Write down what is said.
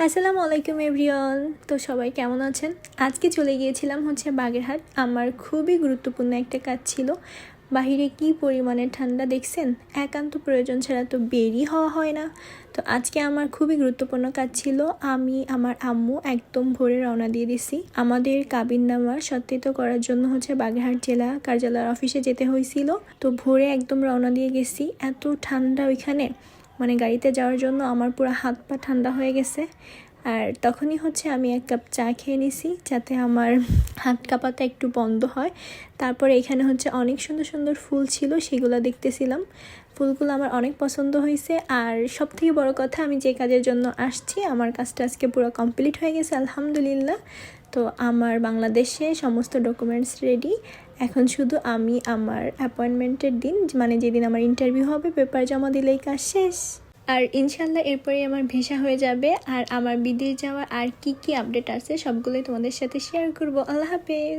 আসসালামু আলাইকুম এভরিওয়ান। তো সবাই কেমন আছেন? আজকে চলে গিয়েছিলাম বাগেরহাট। আমার খুবই গুরুত্বপূর্ণ একটা কাজ ছিল। বাহিরে কি পরিমাণে ঠান্ডা দেখছেন, একান্ত প্রয়োজন ছাড়া তো বেরই হওয়া হয় না। তো আজকে আমার খুবই গুরুত্বপূর্ণ কাজ ছিল। আমি আমার আম্মু একদম ভোরে রওনা দিয়ে দিছি। আমাদের কাবিননামার সত্যায়িত করার জন্য বাগেরহাট জেলা কার্যালয়ের অফিসে যেতে হয়েছিল। তো ভোরে একদম রওনা দিয়ে গেছি। এত ঠান্ডা ওইখানে, মানে গাড়িতে যাওয়ার জন্য আমার পুরো হাত পা ঠান্ডা হয়ে গেছে। আর তখনই আমি এক কাপ চা খেয়ে নিছি যাতে আমার হাত কাঁপাতে একটু বন্ধ হয়। তারপরে এখানে অনেক সুন্দর সুন্দর ফুল ছিল, সেগুলো দেখতেছিলাম। ফুলগুলো আমার অনেক পছন্দ হয়েছে। আর সব থেকে বড় কথা, আমি যে কাজের জন্য আসছি আমার কাজটা আজকে পুরো কমপ্লিট হয়ে গেছে আলহামদুলিল্লাহ। তো আমার বাংলাদেশে সমস্ত ডকুমেন্টস রেডি। এখন শুধু আমি আমার অ্যাপয়েন্টমেন্টের দিন, মানে যেদিন আমার ইন্টারভিউ হবে, পেপার জমা দিলেই কাজ শেষ। আর ইনশাল্লাহ এরপরে আমার ভিসা হয়ে যাবে। আর আমার বিদেশ যাওয়ার আর কি কি আপডেট আছে সবগুলোই তোমাদের সাথে শেয়ার করব। আল্লাহ হাফেজ।